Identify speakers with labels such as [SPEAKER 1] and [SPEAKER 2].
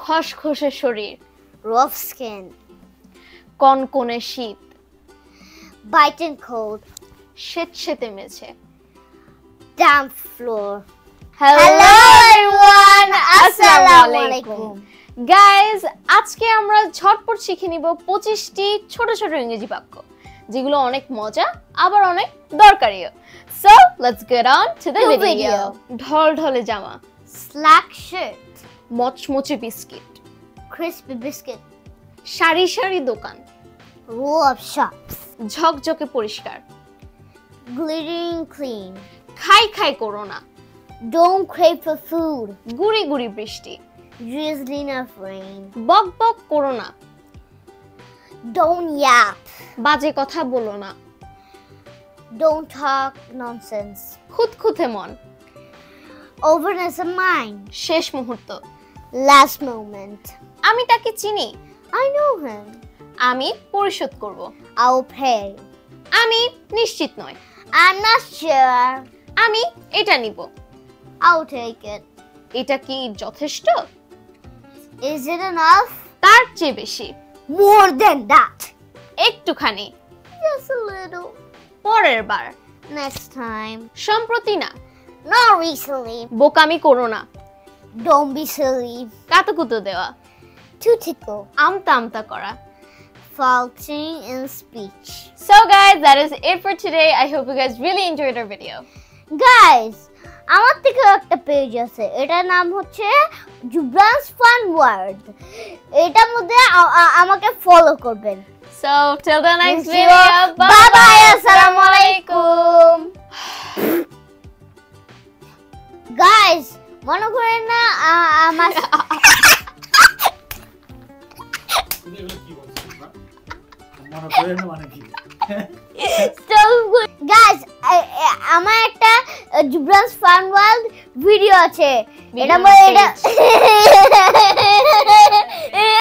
[SPEAKER 1] খসখসে শরীর,
[SPEAKER 2] rough skin,
[SPEAKER 1] কনকনে শীত,
[SPEAKER 2] biting cold,
[SPEAKER 1] সেতসেতে মেঝে,
[SPEAKER 2] damp floor.
[SPEAKER 1] হ্যালো এভরিওয়ান, আসসালামু আলাইকুম গাইস। আজকে আমরা ঝটপট শিখে নিব 25টি ছোট ছোট ইংরেজি বাক্য, যেগুলো অনেক মজা আবার অনেক দরকারিও। So let's get on to the video. ঢলঢলে জামা,
[SPEAKER 2] Slack shirt,
[SPEAKER 1] মচমচে বিস্কিট,
[SPEAKER 2] crispy biscuit,
[SPEAKER 1] সারি সারি দোকান,
[SPEAKER 2] row of shops,
[SPEAKER 1] ঝকঝকে পরিষ্কার,
[SPEAKER 2] glittering clean.
[SPEAKER 1] খাই খাই করো না,
[SPEAKER 2] Don't crave for food,
[SPEAKER 1] গুড়ি গুড়ি বৃষ্টি,
[SPEAKER 2] drizzling of rain.
[SPEAKER 1] বক বক করো না,
[SPEAKER 2] Don't yap,
[SPEAKER 1] বাজে কথা বলো না,
[SPEAKER 2] don't talk nonsense.
[SPEAKER 1] খুঁতখুঁতে মন,
[SPEAKER 2] Overness of mind,
[SPEAKER 1] শেষ মুহূর্ত,
[SPEAKER 2] last moment.
[SPEAKER 1] আমি তাকে চিনি,
[SPEAKER 2] I know him.
[SPEAKER 1] আমি পরিশোধ করব,
[SPEAKER 2] I'll pay.
[SPEAKER 1] আমি নিশ্চিত নয়,
[SPEAKER 2] I'm not sure.
[SPEAKER 1] আমি এটা নিব,
[SPEAKER 2] I'll take it.
[SPEAKER 1] এটা কি যথেষ্ট?
[SPEAKER 2] Is it enough?
[SPEAKER 1] তার চেয়ে বেশি,
[SPEAKER 2] More than that.
[SPEAKER 1] একটুখানি,
[SPEAKER 2] Just a little.
[SPEAKER 1] পরের বার,
[SPEAKER 2] Next time.
[SPEAKER 1] সম্প্রতি না,
[SPEAKER 2] Not recently.
[SPEAKER 1] বোকামি করো না,
[SPEAKER 2] Don't be silly.
[SPEAKER 1] কাতুকুতু দেওয়া,
[SPEAKER 2] To tickle.
[SPEAKER 1] আমতা আমতা করা।
[SPEAKER 2] Faulting in speech.
[SPEAKER 1] So guys, that is it for today. I hope you guys really enjoyed our video.
[SPEAKER 2] Guys, আমার থেকে একটা পেজ আছে, এটার নাম হচ্ছে জুবরানস ফান ওয়ার্ল্ড। এটার মধ্যে আমাকে ফলো করবেন।
[SPEAKER 1] So till the next
[SPEAKER 2] See you.
[SPEAKER 1] video,
[SPEAKER 2] Bye bye. Assalamu alaikum. Guys, মনে করেন না আমার গাইস আমার একটা জুবরানস ফান ওয়ার্ল্ড ভিডিও আছে, এটা